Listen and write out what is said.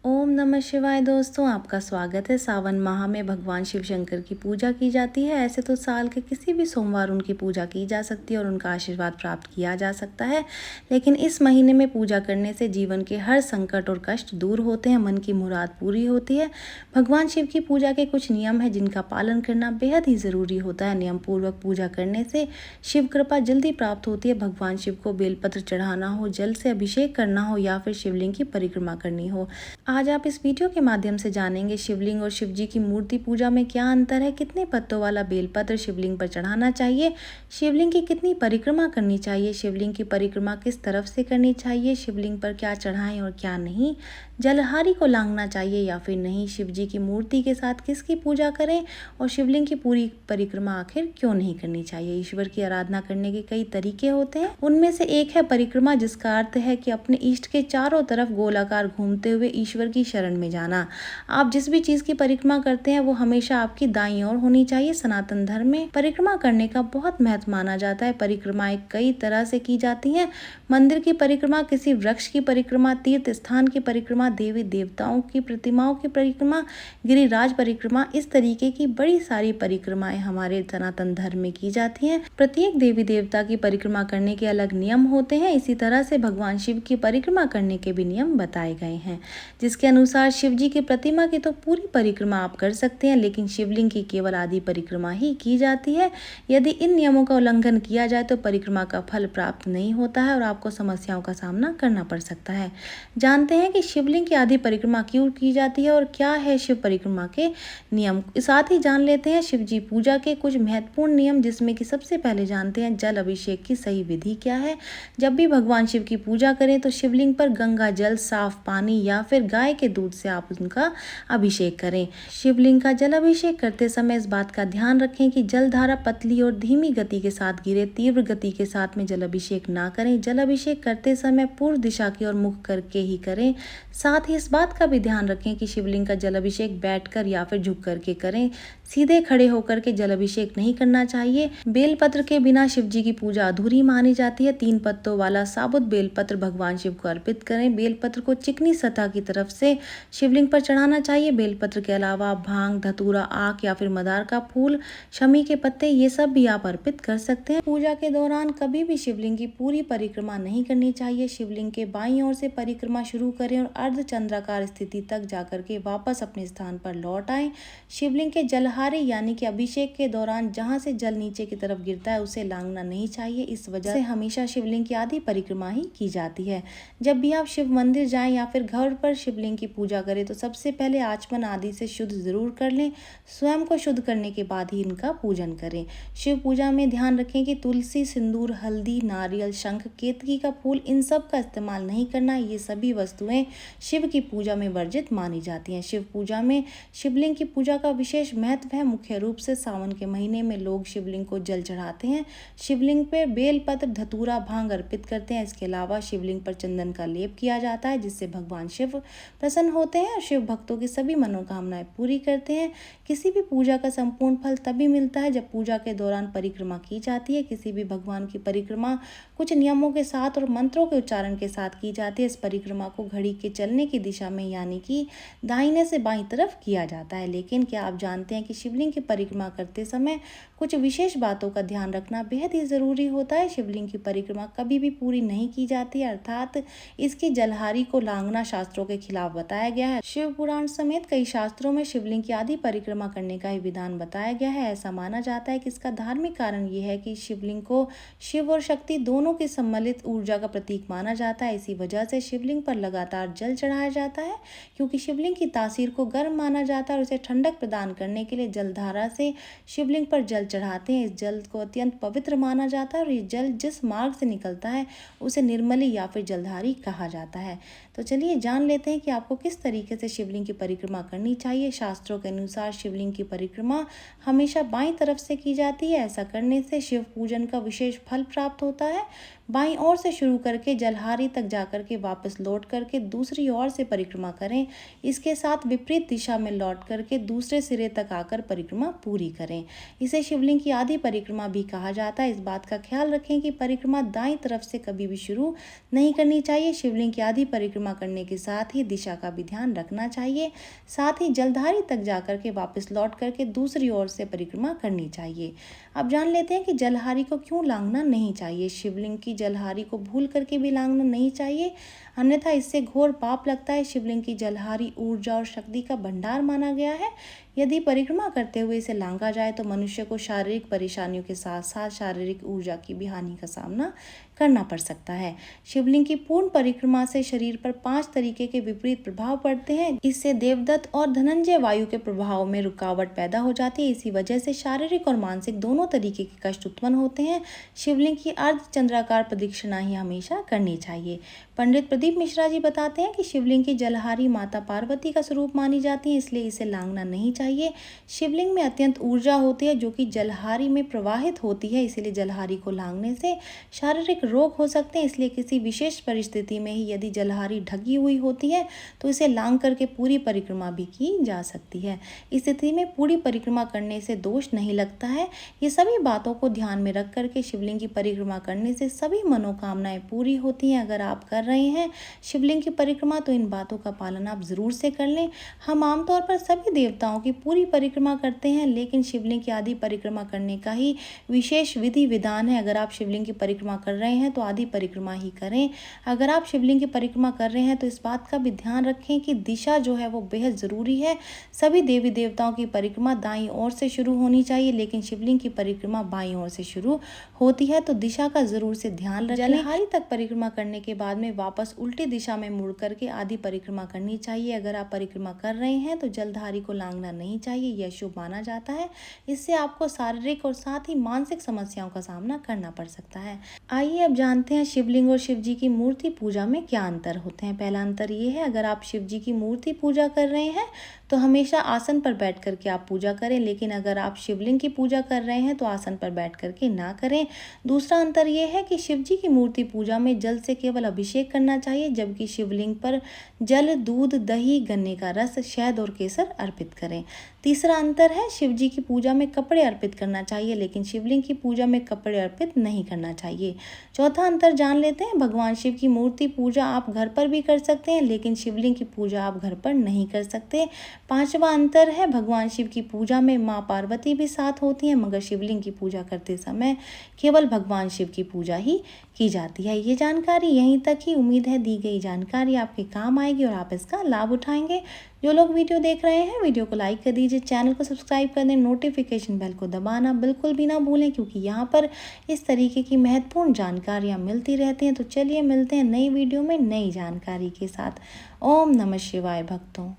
ओम नमः शिवाय दोस्तों, आपका स्वागत है। सावन माह में भगवान शिव शंकर की पूजा की जाती है। ऐसे तो साल के किसी भी सोमवार उनकी पूजा की जा सकती है और उनका आशीर्वाद प्राप्त किया जा सकता है, लेकिन इस महीने में पूजा करने से जीवन के हर संकट और कष्ट दूर होते हैं, मन की मुराद पूरी होती है। भगवान शिव की पूजा के कुछ नियम हैं जिनका पालन करना बेहद ही ज़रूरी होता है। नियम पूर्वक पूजा करने से शिव कृपा जल्दी प्राप्त होती है। भगवान शिव को बेलपत्र चढ़ाना हो, जल से अभिषेक करना हो या फिर शिवलिंग की परिक्रमा करनी हो। आज आप इस वीडियो के माध्यम से जानेंगे शिवलिंग और शिव जी की मूर्ति पूजा में क्या अंतर है, कितने पत्तों वाला बेलपत्र शिवलिंग पर चढ़ाना चाहिए, शिवलिंग की कितनी परिक्रमा करनी चाहिए, शिवलिंग की परिक्रमा किस तरफ से करनी चाहिए, शिवलिंग पर क्या चढ़ाएं और क्या नहीं, जलहारी को लांघना चाहिए या फिर नहीं, शिव जी की मूर्ति के साथ किसकी पूजा करें और शिवलिंग की पूरी परिक्रमा आखिर क्यों नहीं करनी चाहिए। ईश्वर की आराधना करने के कई तरीके होते हैं, उनमें से एक है परिक्रमा, जिसका अर्थ है कि अपने इष्ट के चारों तरफ गोलाकार घूमते हुए ईश्वर की शरण में जाना। आप जिस भी चीज की परिक्रमा करते हैं वो हमेशा आपकी दाईं ओर होनी चाहिए। सनातन धर्म में परिक्रमा करने का बहुत महत्व माना जाता है। परिक्रमाएं कई तरह से की जाती हैं। मंदिर की परिक्रमा, किसी वृक्ष की परिक्रमा, तीर्थ स्थान की परिक्रमा, देवी देवताओं की प्रतिमाओं की परिक्रमा, गिरिराज परिक्रमा, इस तरीके की बड़ी सारी परिक्रमाएं हमारे सनातन धर्म में की जाती हैं। प्रत्येक देवी देवता की परिक्रमा करने के अलग नियम होते हैं। इसी तरह से भगवान शिव की परिक्रमा करने के भी नियम बताए गए हैं, जिसके अनुसार शिव जी की प्रतिमा की तो पूरी परिक्रमा आप कर सकते हैं, लेकिन शिवलिंग की केवल आधी परिक्रमा ही की जाती है। यदि इन नियमों का उल्लंघन किया जाए तो परिक्रमा का फल प्राप्त नहीं होता है और आपको समस्याओं का सामना करना पड़ सकता है। जानते हैं कि शिवलिंग की आधी परिक्रमा क्यों की जाती है और क्या है शिव परिक्रमा के नियम। साथ ही जान लेते हैं शिव जी पूजा के कुछ महत्वपूर्ण नियम, जिसमें कि सबसे पहले जानते हैं जल अभिषेक की सही विधि क्या है। जब भी भगवान शिव की पूजा करें तो शिवलिंग पर गंगा जल, साफ पानी या फिर गाय के दूध से आप उनका अभिषेक करें। शिवलिंग का जल अभिषेक करते समय इस बात का ध्यान रखें कि जल धारा पतली और धीमी गति के साथ गिरे। तीव्र गति के साथ में जल अभिषेक ना करें। जल अभिषेक करते समय पूर्व दिशा की ओर मुख करके ही करें। साथ ही इस बात का भी ध्यान रखें कि शिवलिंग का जल अभिषेक बैठकर या फिर झुक करके करें। सीधे खड़े होकर के जल अभिषेक नहीं करना चाहिए। बेलपत्र के बिना शिव जी की पूजा अधूरी मानी जाती है। 3 पत्तों वाला साबुत बेलपत्र भगवान शिव को अर्पित करें। बेलपत्र को चिकनी सतह की तरफ से शिवलिंग पर चढ़ाना चाहिए। बेलपत्र के अलावा भांग, धतूरा, आक या फिर मदार का फूल, शमी के पत्ते, ये सब भी आप अर्पित कर सकते हैं। पूजा के दौरान कभी भी शिवलिंग की पूरी परिक्रमा नहीं करनी चाहिए। शिवलिंग के बाईं ओर से परिक्रमा शुरू करें और अर्धचंद्राकार स्थिति तक जाकर के वापस अपने स्थान पर लौट आएं। शिवलिंग के जलहारी यानी कि अभिषेक के दौरान जहां से जल नीचे की तरफ गिरता है उसे लांघना नहीं चाहिए। इस वजह से हमेशा शिवलिंग की आधी परिक्रमा ही की जाती है। जब भी आप शिव मंदिर जाएं या फिर घर पर शिवलिंग की पूजा करें तो सबसे पहले आचमन आदि से शुद्ध जरूर कर लें। स्वयं को शुद्ध करने के बाद ही इनका पूजन करें। शिव पूजा में ध्यान रखें कि तुलसी, सिंदूर, हल्दी, नारियल, शंख, केतकी का फूल, इन सब का इस्तेमाल नहीं करना। ये सभी वस्तुएं शिव की पूजा में वर्जित मानी जाती हैं। शिव पूजा में शिवलिंग की पूजा का विशेष महत्व है। मुख्य रूप से सावन के महीने में लोग शिवलिंग को जल चढ़ाते हैं। शिवलिंग पर बेलपत्र, धतूरा, भांग अर्पित करते हैं। इसके अलावा शिवलिंग पर चंदन का लेप किया जाता है, जिससे भगवान शिव प्रसन्न होते हैं और शिव भक्तों की सभी मनोकामनाएं पूरी करते हैं। किसी भी पूजा का संपूर्ण फल तभी मिलता है जब पूजा के दौरान परिक्रमा की जाती है। किसी भी भगवान की परिक्रमा कुछ नियमों के साथ और मंत्रों के उच्चारण के साथ की जाती है। इस परिक्रमा को घड़ी के चलने की दिशा में यानी कि दाहिने से बाईं तरफ किया जाता है। लेकिन क्या आप जानते हैं कि शिवलिंग की परिक्रमा करते समय कुछ विशेष बातों का ध्यान रखना बेहद ही जरूरी होता है। शिवलिंग की परिक्रमा कभी भी पूरी नहीं की जाती, अर्थात इसकी जलहारी को लांघना शास्त्रों के खिलाफ बताया गया है। शिव पुराण समेत कई शास्त्रों में शिवलिंग की आधी परिक्रमा करने का ही विधान बताया गया है। ऐसा माना जाता है कि इसका धार्मिक कारण ये है कि शिवलिंग को शिव और शक्ति दोनों की सम्मिलित ऊर्जा का प्रतीक माना जाता है। इसी वजह से शिवलिंग पर लगातार जल चढ़ाया जाता है, क्योंकि शिवलिंग की तासीर को गर्म माना जाता है और उसे ठंडक प्रदान करने के लिए जलधारा से शिवलिंग पर जल चढ़ाते हैं। इस जल को अत्यंत पवित्र माना जाता है और ये जल जिस मार्ग से निकलता है उसे निर्मली या फिर जलधारी कहा जाता है। तो चलिए जान लेते हैं कि आपको किस तरीके से शिवलिंग की परिक्रमा करनी चाहिए। शास्त्रों के अनुसार शिवलिंग की परिक्रमा हमेशा बाईं तरफ से की जाती है। ऐसा करने से शिव पूजन का विशेष फल प्राप्त होता है। बाईं ओर से शुरू करके जलहारी तक जाकर के वापस लौट करके दूसरी ओर से परिक्रमा करें। इसके साथ विपरीत दिशा में लौट करके दूसरे सिरे तक आकर परिक्रमा पूरी करें। इसे शिवलिंग की आधी परिक्रमा भी कहा जाता है। इस बात का ख्याल रखें कि परिक्रमा दाईं तरफ से कभी भी शुरू नहीं करनी चाहिए। शिवलिंग की आधी परिक्रमा परिक्रमा करने के साथ ही दिशा का भी ध्यान रखना चाहिए। साथ ही जलधारी तक जाकर के वापस लौट करके दूसरी ओर से परिक्रमा करनी चाहिए। अब जान लेते हैं कि जलहारी को क्यों लांघना नहीं चाहिए। शिवलिंग की जलहारी को भूल करके भी लांघना नहीं चाहिए, अन्यथा इससे घोर पाप लगता है। शिवलिंग की जलहारी ऊर्जा और शक्ति का भंडार माना गया है। यदि परिक्रमा करते हुए इसे लांघा जाए तो मनुष्य को शारीरिक परेशानियों के साथ साथ शारीरिक ऊर्जा की भी हानि का सामना करना पड़ सकता है। शिवलिंग की पूर्ण परिक्रमा से शरीर पर 5 तरीके के विपरीत प्रभाव पड़ते हैं। इससे देवदत्त और धनंजय वायु के प्रभाव में रुकावट पैदा हो जाती है। इसी वजह से शारीरिक और मानसिक दोनों तरीके के कष्ट उत्पन्न होते हैं। शिवलिंग की अर्धचंद्राकार प्रदक्षिणा ही हमेशा करनी चाहिए। पंडित प्रदीप मिश्रा जी बताते हैं कि शिवलिंग की जलहारी माता पार्वती का स्वरूप मानी जाती है, इसलिए इसे लांघना नहीं चाहिए। शिवलिंग में अत्यंत ऊर्जा होती है जो कि जलहारी में प्रवाहित होती है, इसीलिए जलहारी को लांघने से शारीरिक रोग हो सकते हैं। इसलिए किसी विशेष परिस्थिति में ही यदि जलहारी ढकी हुई होती है तो इसे लांघ करके पूरी परिक्रमा भी की जा सकती है। इस स्थिति में पूरी परिक्रमा करने से दोष नहीं लगता है। ये सभी बातों को ध्यान में रख करके शिवलिंग की परिक्रमा करने से सभी मनोकामनाएं पूरी होती हैं। अगर आप कर रहे हैं शिवलिंग की परिक्रमा तो इन बातों का पालन आप जरूर से कर लें। हम आमतौर पर सभी देवताओं की पूरी परिक्रमा करते हैं, लेकिन शिवलिंग की आधी परिक्रमा करने का ही विशेष विधि विधान है। अगर आप शिवलिंग की परिक्रमा कर रहे हैं तो आधी परिक्रमा ही करें। अगर आप शिवलिंग की परिक्रमा कर रहे हैं तो इस बात का भी ध्यान रखें कि दिशा जो है वो बेहद ज़रूरी है। सभी देवी देवताओं की परिक्रमा दाईं ओर से शुरू होनी चाहिए, लेकिन शिवलिंग की परिक्रमा बाईं ओर से शुरू होती है, तो दिशा का जरूर से ध्यान रखें। जलहारी तक परिक्रमा करने के बाद में वापस उल्टी दिशा में मुड़ करके आधी परिक्रमा करनी चाहिए। अगर आप परिक्रमा कर रहे हैं तो जलधारी को लांघना नहीं चाहिए, यह शुभ माना जाता है। इससे आपको शारीरिक और साथ ही मानसिक समस्याओं का सामना करना पड़ सकता है। आइए अब जानते हैं शिवलिंग और शिव जी की मूर्ति पूजा में क्या अंतर होते हैं। पहला अंतर ये है, अगर आप शिव जी की मूर्ति पूजा कर रहे हैं तो हमेशा आसन पर बैठ करके आप पूजा करें, लेकिन अगर आप शिवलिंग की पूजा कर रहे हैं तो आसन पर बैठ करके ना करें। दूसरा अंतर यह है कि शिव जी की मूर्ति पूजा में जल से केवल अभिषेक करना चाहिए, जबकि शिवलिंग पर जल, दूध, दही, गन्ने का रस, शहद और केसर अर्पित करें। तीसरा अंतर है, शिव जी की पूजा में कपड़े अर्पित करना चाहिए, लेकिन शिवलिंग की पूजा में कपड़े अर्पित नहीं करना चाहिए। चौथा अंतर जान लेते हैं, भगवान शिव की मूर्ति पूजा आप घर पर भी कर सकते हैं, लेकिन शिवलिंग की पूजा आप घर पर नहीं कर सकते। पांचवा अंतर है, भगवान शिव की पूजा में माँ पार्वती भी साथ होती हैं, मगर शिवलिंग की पूजा करते समय केवल भगवान शिव की पूजा ही की जाती है। ये जानकारी यहीं तक ही। उम्मीद है दी गई जानकारी आपके काम आएगी और आप इसका लाभ उठाएंगे। जो लोग वीडियो देख रहे हैं वीडियो को लाइक कर दीजिए, चैनल को सब्सक्राइब कर दें, नोटिफिकेशन बेल को दबाना बिल्कुल भी ना भूलें, क्योंकि यहाँ पर इस तरीके की महत्वपूर्ण जानकारियाँ मिलती रहती हैं। तो चलिए मिलते हैं नई वीडियो में नई जानकारी के साथ। ओम नमः शिवाय भक्तों।